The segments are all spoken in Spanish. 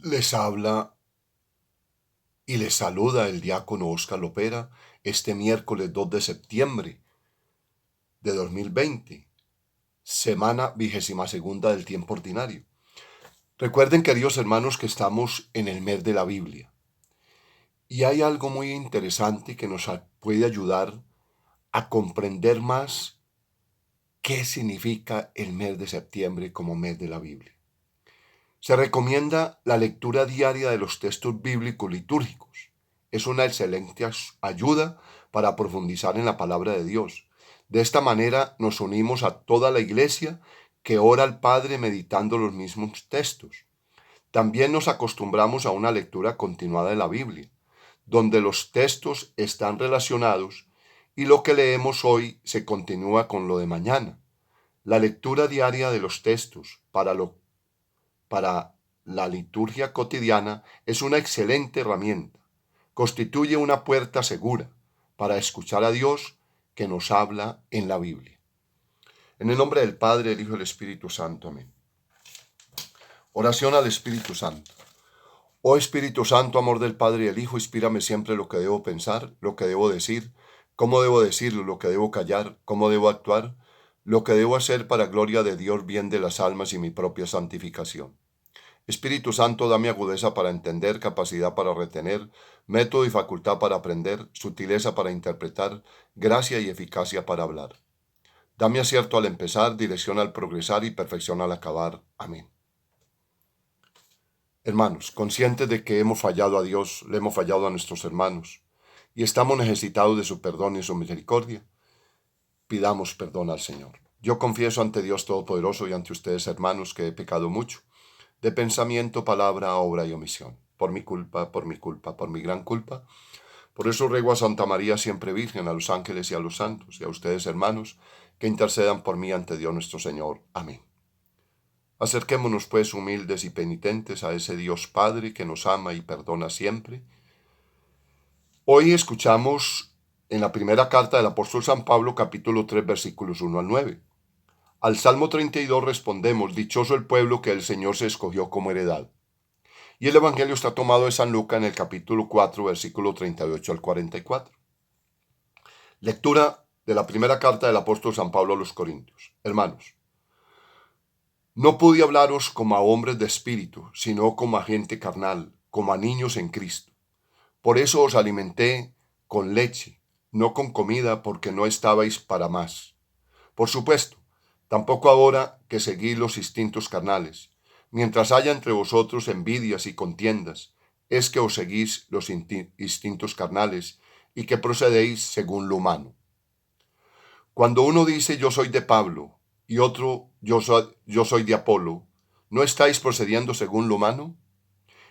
Les habla y les saluda el diácono Óscar Lopera este miércoles 2 de septiembre de 2020, semana 22ª del tiempo ordinario. Recuerden, queridos hermanos, que estamos en el mes de la Biblia y hay algo muy interesante que nos puede ayudar a comprender más qué significa el mes de septiembre como mes de la Biblia. Se recomienda la lectura diaria de los textos bíblicos litúrgicos. Es una excelente ayuda para profundizar en la palabra de Dios. De esta manera nos unimos a toda la iglesia que ora al Padre meditando los mismos textos. También nos acostumbramos a una lectura continuada de la Biblia, donde los textos están relacionados y lo que leemos hoy se continúa con lo de mañana. La lectura diaria de los textos para la liturgia cotidiana es una excelente herramienta. Constituye una puerta segura para escuchar a Dios que nos habla en la Biblia. En el nombre del Padre, del Hijo y del Espíritu Santo. Amén. Oración al Espíritu Santo. Oh Espíritu Santo, amor del Padre y del Hijo, inspírame siempre lo que debo pensar, lo que debo decir, cómo debo decirlo, lo que debo callar, cómo debo actuar, lo que debo hacer para gloria de Dios, bien de las almas y mi propia santificación. Espíritu Santo, dame agudeza para entender, capacidad para retener, método y facultad para aprender, sutileza para interpretar, gracia y eficacia para hablar. Dame acierto al empezar, dirección al progresar y perfección al acabar. Amén. Hermanos, conscientes de que hemos fallado a Dios, le hemos fallado a nuestros hermanos y estamos necesitados de su perdón y su misericordia, pidamos perdón al Señor. Yo confieso ante Dios Todopoderoso y ante ustedes, hermanos, que he pecado mucho de pensamiento, palabra, obra y omisión. Por mi culpa, por mi culpa, por mi gran culpa. Por eso ruego a Santa María, siempre Virgen, a los ángeles y a los santos, y a ustedes, hermanos, que intercedan por mí ante Dios nuestro Señor. Amén. Acerquémonos, pues, humildes y penitentes a ese Dios Padre que nos ama y perdona siempre. Hoy escuchamos en la primera carta del apóstol San Pablo, capítulo 3, versículos 1 al 9. Al Salmo 32 respondemos, dichoso el pueblo que el Señor se escogió como heredad. Y el Evangelio está tomado de San Lucas en el capítulo 4, versículo 38 al 44. Lectura de la primera carta del apóstol San Pablo a los Corintios. Hermanos, no pude hablaros como a hombres de espíritu, sino como a gente carnal, como a niños en Cristo. Por eso os alimenté con leche, no con comida, porque no estabais para más. Por supuesto, tampoco ahora que seguís los instintos carnales. Mientras haya entre vosotros envidias y contiendas, es que os seguís los instintos carnales y que procedéis según lo humano. Cuando uno dice yo soy de Pablo y otro yo soy de Apolo, ¿no estáis procediendo según lo humano?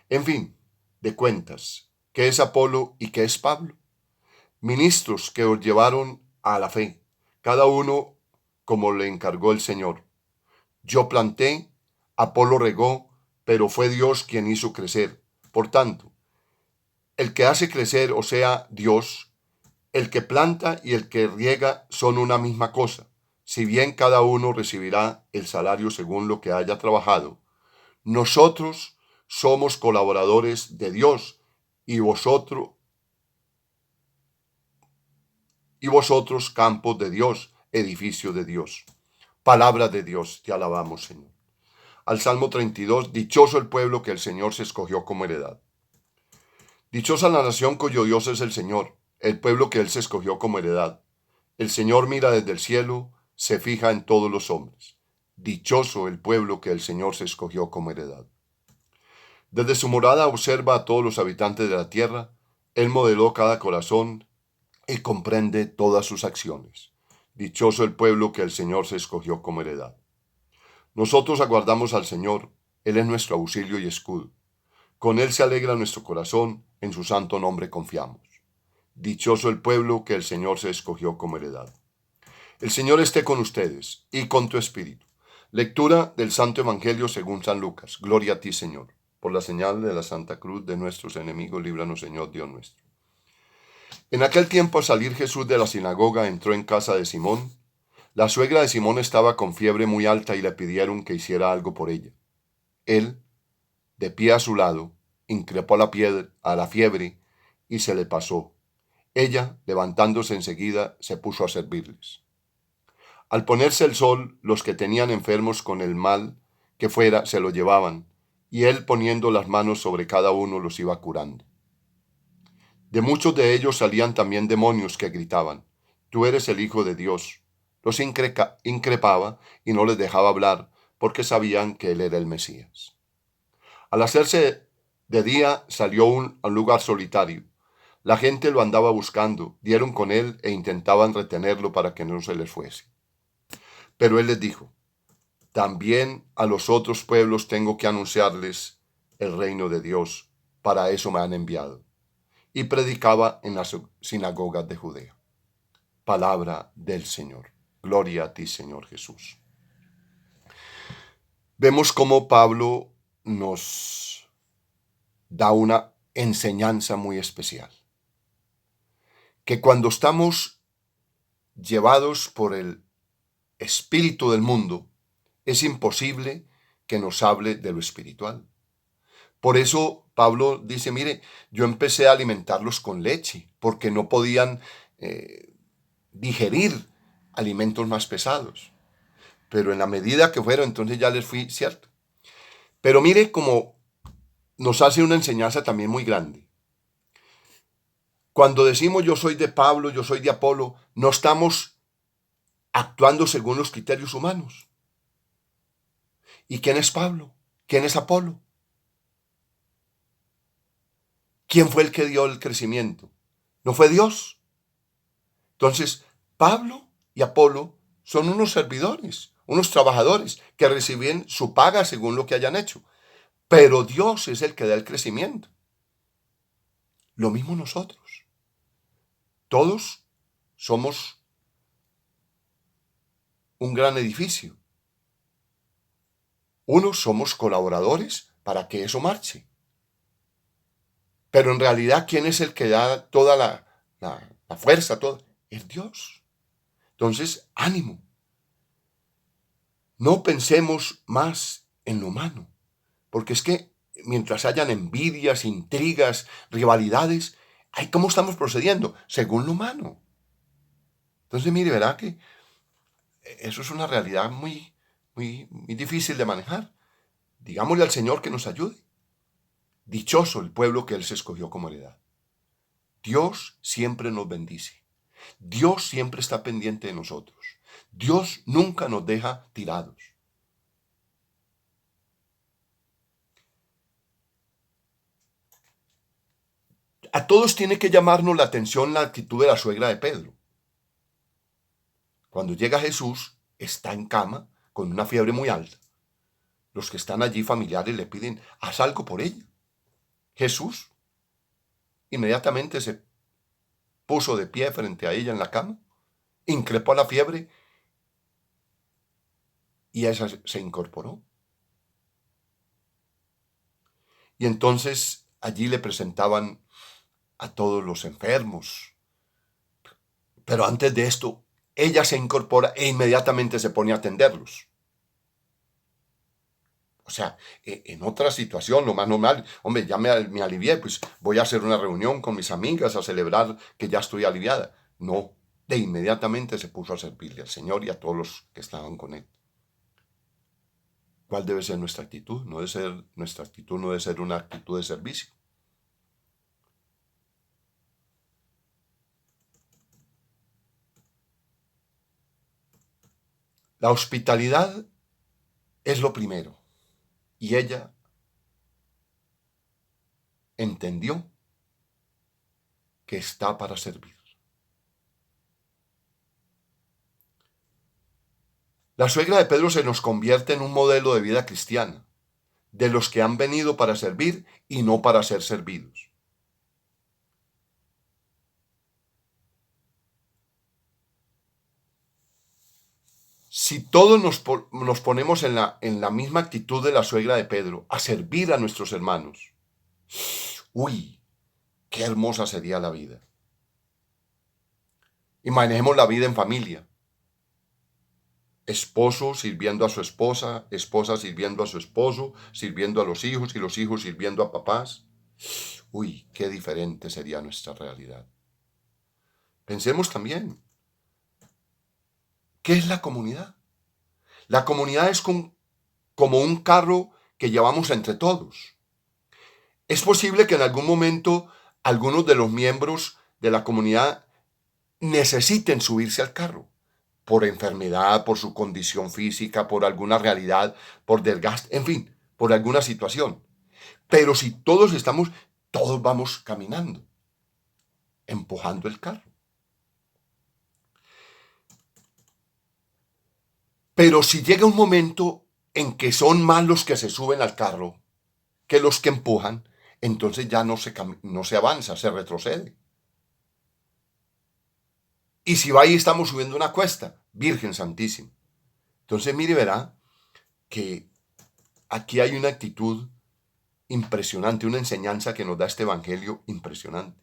En fin, de cuentas, ¿qué es Apolo y qué es Pablo? Ministros que os llevaron a la fe, cada uno como le encargó el Señor. Yo planté, Apolo regó, pero fue Dios quien hizo crecer. Por tanto, el que hace crecer, o sea, Dios, el que planta y el que riega son una misma cosa, si bien cada uno recibirá el salario según lo que haya trabajado. Nosotros somos colaboradores de Dios y vosotros campos de Dios, edificio de Dios. Palabra de Dios, te alabamos, Señor. Al Salmo 32, dichoso el pueblo que el Señor se escogió como heredad. Dichosa la nación cuyo Dios es el Señor, el pueblo que Él se escogió como heredad. El Señor mira desde el cielo, se fija en todos los hombres. Dichoso el pueblo que el Señor se escogió como heredad. Desde su morada observa a todos los habitantes de la tierra, Él modeló cada corazón y comprende todas sus acciones. Dichoso el pueblo que el Señor se escogió como heredad. Nosotros aguardamos al Señor, Él es nuestro auxilio y escudo. Con Él se alegra nuestro corazón, en su santo nombre confiamos. Dichoso el pueblo que el Señor se escogió como heredad. El Señor esté con ustedes y con tu espíritu. Lectura del Santo Evangelio según San Lucas. Gloria a ti, Señor. Por la señal de la Santa Cruz de nuestros enemigos, líbranos, Señor Dios nuestro. En aquel tiempo, al salir Jesús de la sinagoga, entró en casa de Simón. La suegra de Simón estaba con fiebre muy alta y le pidieron que hiciera algo por ella. Él, de pie a su lado, increpó a la fiebre y se le pasó. Ella, levantándose enseguida, se puso a servirles. Al ponerse el sol, los que tenían enfermos con el mal que fuera se lo llevaban, y él poniendo las manos sobre cada uno los iba curando. De muchos de ellos salían también demonios que gritaban: Tú eres el Hijo de Dios. Los increpaba y no les dejaba hablar, porque sabían que él era el Mesías. Al hacerse de día salió a un lugar solitario. La gente lo andaba buscando, dieron con él e intentaban retenerlo para que no se les fuese. Pero él les dijo: También a los otros pueblos tengo que anunciarles el reino de Dios. Para eso me han enviado. Y predicaba en las sinagogas de Judea. Palabra del Señor. Gloria a ti, Señor Jesús. Vemos cómo Pablo nos da una enseñanza muy especial. Que cuando estamos llevados por el espíritu del mundo, es imposible que nos hable de lo espiritual. Por eso Pablo dice, mire, yo empecé a alimentarlos con leche, porque no podían digerir alimentos más pesados. Pero en la medida que fueron, entonces ya les fui cierto. Pero mire cómo nos hace una enseñanza también muy grande. Cuando decimos yo soy de Pablo, yo soy de Apolo, no estamos actuando según los criterios humanos. ¿Y quién es Pablo? ¿Quién es Apolo? ¿Quién fue el que dio el crecimiento? ¿No fue Dios? Entonces, Pablo y Apolo son unos servidores, unos trabajadores que reciben su paga según lo que hayan hecho. Pero Dios es el que da el crecimiento. Lo mismo nosotros. Todos somos un gran edificio. Unos somos colaboradores para que eso marche. Pero en realidad, ¿quién es el que da toda la fuerza? Todo? Es Dios. Entonces, ánimo. No pensemos más en lo humano. Porque es que mientras hayan envidias, intrigas, rivalidades, ¿cómo estamos procediendo? Según lo humano. Entonces, mire, verá que eso es una realidad muy, muy, muy difícil de manejar. Digámosle al Señor que nos ayude. Dichoso el pueblo que Él se escogió como heredad. Dios siempre nos bendice. Dios siempre está pendiente de nosotros. Dios nunca nos deja tirados. A todos tiene que llamarnos la atención la actitud de la suegra de Pedro. Cuando llega Jesús, está en cama con una fiebre muy alta. Los que están allí familiares le piden, haz algo por ella. Jesús inmediatamente se puso de pie frente a ella en la cama, increpó la fiebre y esa se incorporó. Y entonces allí le presentaban a todos los enfermos. Pero antes de esto, ella se incorpora e inmediatamente se pone a atenderlos. O sea, en otra situación, lo más normal, hombre, ya me alivié, pues voy a hacer una reunión con mis amigas a celebrar que ya estoy aliviada. No, de inmediatamente se puso a servirle al Señor y a todos los que estaban con él. ¿Cuál debe ser nuestra actitud? Nuestra actitud no debe ser una actitud de servicio. La hospitalidad es lo primero. Y ella entendió que está para servir. La suegra de Pedro se nos convierte en un modelo de vida cristiana, de los que han venido para servir y no para ser servidos. Si todos nos ponemos en la misma actitud de la suegra de Pedro, a servir a nuestros hermanos, uy, qué hermosa sería la vida. Imaginemos la vida en familia. esposo sirviendo a su esposa, esposa sirviendo a su esposo, sirviendo a los hijos y los hijos sirviendo a papás. Uy, qué diferente sería nuestra realidad. Pensemos también, ¿qué es la comunidad? La comunidad es como un carro que llevamos entre todos. Es posible que en algún momento algunos de los miembros de la comunidad necesiten subirse al carro por enfermedad, por su condición física, por alguna realidad, por desgaste, en fin, por alguna situación. Pero si todos vamos caminando, empujando el carro. Pero si llega un momento en que son más los que se suben al carro que los que empujan, entonces ya no se avanza, se retrocede. Y si va ahí estamos subiendo una cuesta, Virgen Santísima. Entonces mire, verá que aquí hay una actitud impresionante, una enseñanza que nos da este evangelio impresionante.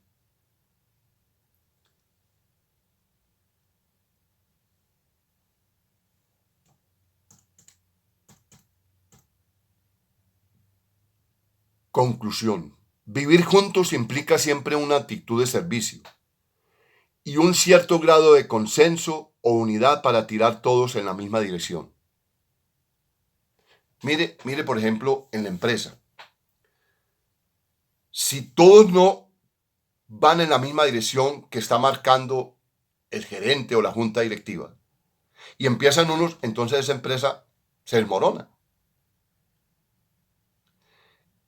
Conclusión. Vivir juntos implica siempre una actitud de servicio y un cierto grado de consenso o unidad para tirar todos en la misma dirección. Mire, por ejemplo, en la empresa. Si todos no van en la misma dirección que está marcando el gerente o la junta directiva, y empiezan unos, entonces esa empresa se desmorona.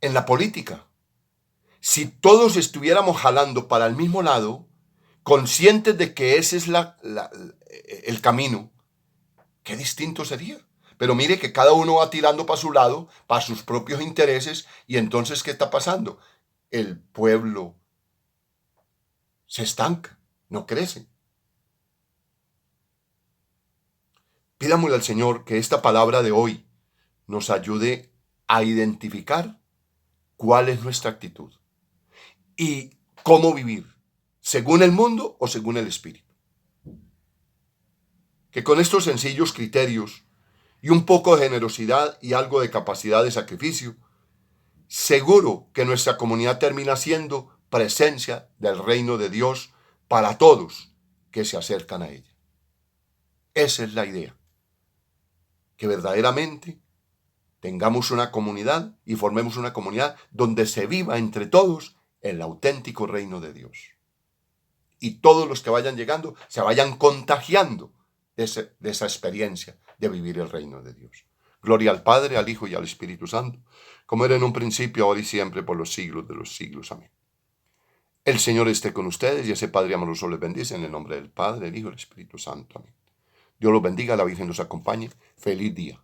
En la política, si todos estuviéramos jalando para el mismo lado, conscientes de que ese es el camino, qué distinto sería. Pero mire que cada uno va tirando para su lado, para sus propios intereses, y entonces, ¿qué está pasando? El pueblo se estanca, no crece. Pidámosle al Señor que esta palabra de hoy nos ayude a identificar cuál es nuestra actitud y cómo vivir, según el mundo o según el Espíritu. Que con estos sencillos criterios y un poco de generosidad y algo de capacidad de sacrificio, seguro que nuestra comunidad termina siendo presencia del reino de Dios para todos que se acercan a ella. Esa es la idea. Que verdaderamente tengamos una comunidad y formemos una comunidad donde se viva entre todos el auténtico reino de Dios. Y todos los que vayan llegando se vayan contagiando de esa experiencia de vivir el reino de Dios. Gloria al Padre, al Hijo y al Espíritu Santo, como era en un principio, ahora y siempre, por los siglos de los siglos. Amén. El Señor esté con ustedes y ese Padre amoroso les bendice en el nombre del Padre, del Hijo y del Espíritu Santo. Amén. Dios los bendiga, la Virgen los acompañe. Feliz día.